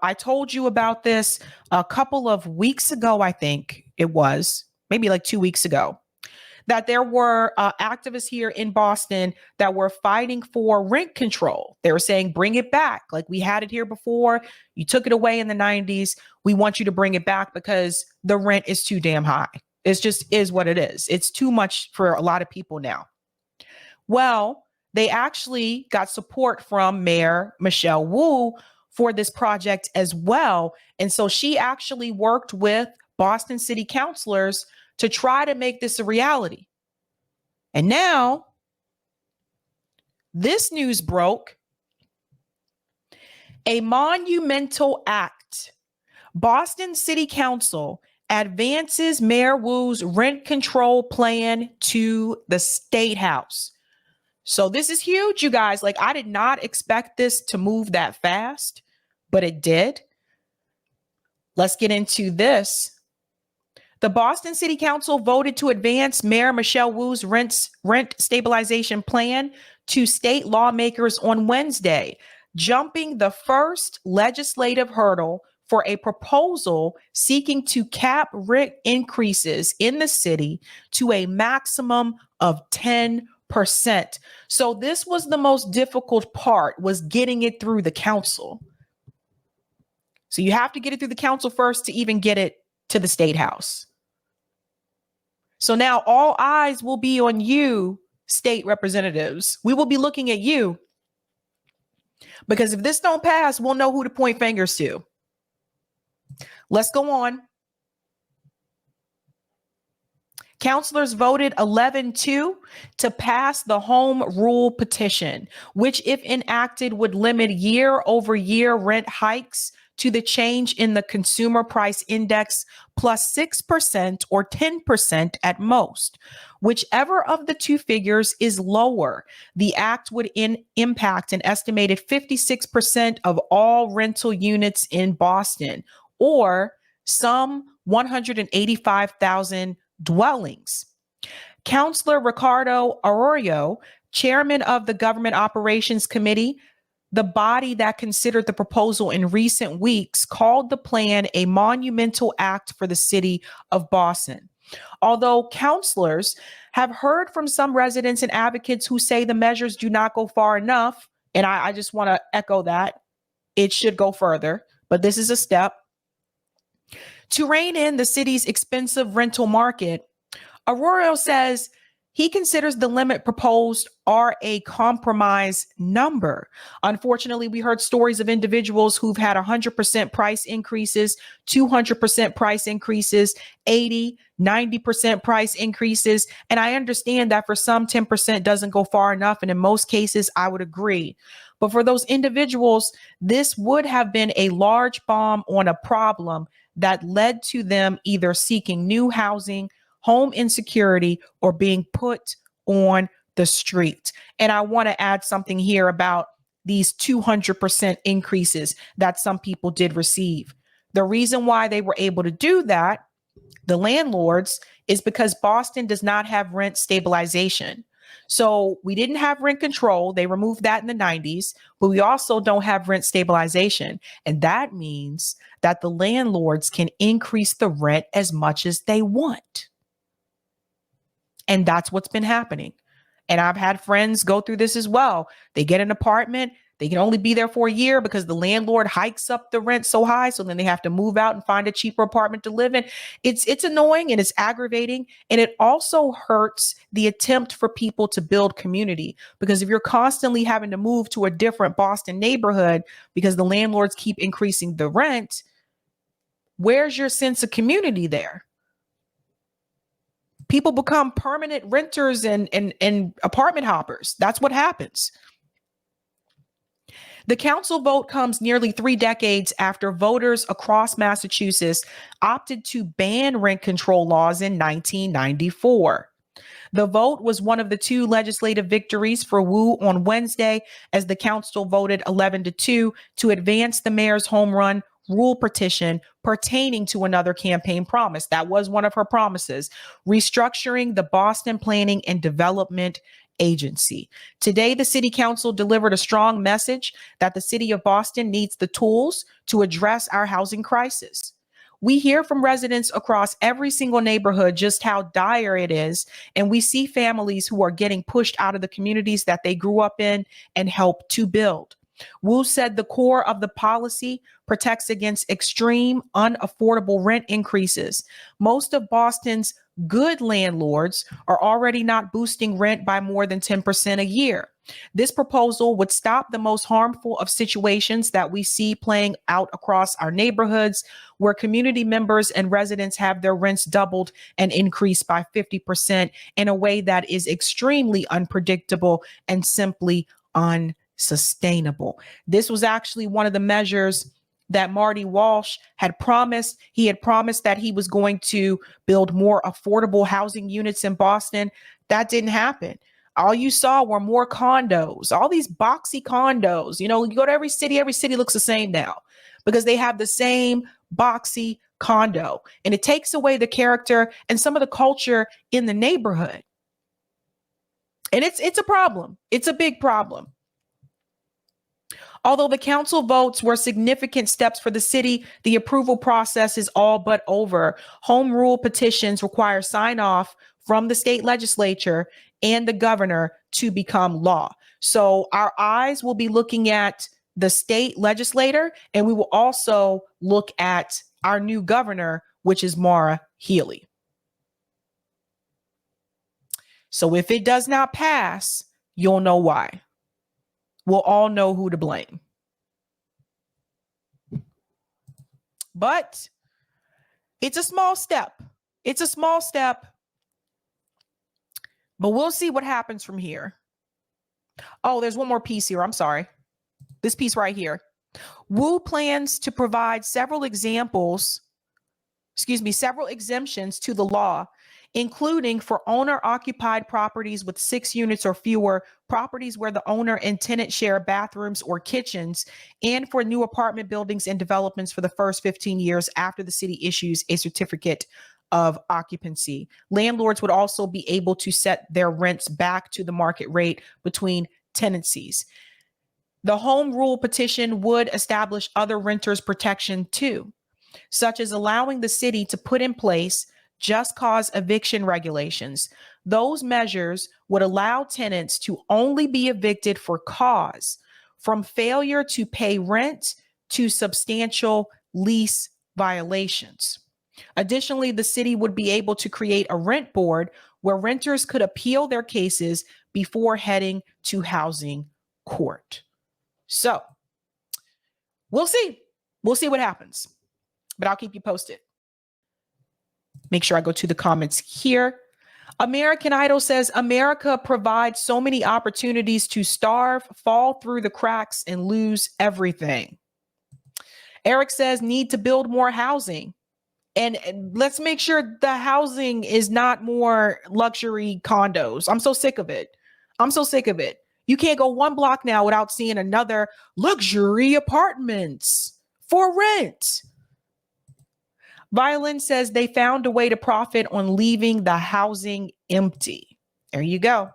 I told you about this a couple of weeks ago, I think it was, maybe like 2 weeks ago, that there were activists here in Boston that were fighting for rent control. They were saying, bring it back. Like, we had it here before. You took it away in the 90s. We want you to bring it back because the rent is too damn high. It just is what it is. It's too much for a lot of people now. Well, they actually got support from Mayor Michelle Wu for this project as well. And so she actually worked with Boston city councilors to try to make this a reality. And now this news broke. A monumental act. Boston City Council advances Mayor Wu's rent control plan to the State House. So this is huge, you guys. Like, I did not expect this to move that fast, but it did. Let's get into this. The Boston City Council voted to advance Mayor Michelle Wu's rent stabilization plan to state lawmakers on Wednesday, jumping the first legislative hurdle for a proposal seeking to cap rent increases in the city to a maximum of 10%. So this was the most difficult part, was getting it through the council. So you have to get it through the council first to even get it to the State House. So now all eyes will be on you, state representatives. We will be looking at you, because if this don't pass, we'll know who to point fingers to. Let's go on. Councilors voted 11-2 to pass the home rule petition, which, if enacted, would limit year-over-year rent hikes to the change in the consumer price index plus 6% or 10% at most. Whichever of the two figures is lower, the act would impact an estimated 56% of all rental units in Boston, or some 185,000 dwellings. Councilor Ricardo Arroyo, chairman of the Government Operations Committee, the body that considered the proposal in recent weeks, called the plan a monumental act for the city of Boston. Although councilors have heard from some residents and advocates who say the measures do not go far enough, and I just want to echo that, it should go further, but this is a step. To rein in the city's expensive rental market, Arroyo says he considers the limit proposed are a compromise number. Unfortunately, we heard stories of individuals who've had 100% price increases, 200% price increases, 80, 90% price increases. And I understand that for some, 10% doesn't go far enough. And in most cases, I would agree. But for those individuals, this would have been a large bomb on a problem that led to them either seeking new housing, home insecurity, or being put on the street. And I want to add something here about these 200% increases that some people did receive. The reason why they were able to do that, the landlords, is because Boston does not have rent stabilization. So we didn't have rent control. They removed that in the 90s, but we also don't have rent stabilization. And that means that the landlords can increase the rent as much as they want. And that's what's been happening. And I've had friends go through this as well. They get an apartment. They can only be there for a year because the landlord hikes up the rent so high. So then they have to move out and find a cheaper apartment to live in. It's annoying and it's aggravating. And it also hurts the attempt for people to build community, because if you're constantly having to move to a different Boston neighborhood because the landlords keep increasing the rent, where's your sense of community there? People become permanent renters and apartment hoppers. That's what happens. The council vote comes nearly 3 decades after voters across Massachusetts opted to ban rent control laws in 1994. The vote was one of the 2 legislative victories for Wu on Wednesday, as the council voted 11-2 to advance the mayor's home run rule petition pertaining to another campaign promise. That was one of her promises: restructuring the Boston Planning and Development agency. Today, the city council delivered a strong message that the city of Boston needs the tools to address our housing crisis. We hear from residents across every single neighborhood just how dire it is, and we see families who are getting pushed out of the communities that they grew up in and helped to build. Wu said the core of the policy protects against extreme, unaffordable rent increases. Most of Boston's good landlords are already not boosting rent by more than 10% a year. This proposal would stop the most harmful of situations that we see playing out across our neighborhoods, where community members and residents have their rents doubled and increased by 50% in a way that is extremely unpredictable and simply unsustainable. This was actually one of the measures that Marty Walsh had promised. He had promised that he was going to build more affordable housing units in Boston. That didn't happen. All you saw were more condos, all these boxy condos. You know, you go to every city looks the same now because they have the same boxy condo. And it takes away the character and some of the culture in the neighborhood. And it's a problem. It's a big problem. Although the council votes were significant steps for the city, the approval process is all but over. Home rule petitions require sign off from the state legislature and the governor to become law. So our eyes will be looking at the state legislator, and we will also look at our new governor, which is Maura Healey. So if it does not pass, you'll know why. We'll all know who to blame. But it's a small step. It's a small step. But we'll see what happens from here. Oh, there's one more piece here. I'm sorry. This piece right here. Wu plans to provide several exemptions to the law, including for owner-occupied properties with 6 units or fewer, properties where the owner and tenant share bathrooms or kitchens, and for new apartment buildings and developments for the first 15 years after the city issues a certificate of occupancy. Landlords would also be able to set their rents back to the market rate between tenancies. The home rule petition would establish other renters' protection too, such as allowing the city to put in place just cause eviction regulations. Those measures would allow tenants to only be evicted for cause, from failure to pay rent to substantial lease violations. Additionally, the city would be able to create a rent board where renters could appeal their cases before heading to housing court. So we'll see. We'll see what happens, but I'll keep you posted. Make sure I go to the comments here. American Idol says America provides so many opportunities to starve, fall through the cracks, and lose everything. Eric says need to build more housing. And let's make sure the housing is not more luxury condos. I'm so sick of it. I'm so sick of it. You can't go one block now without seeing another luxury apartments for rent. Violin says they found a way to profit on leaving the housing empty. There you go.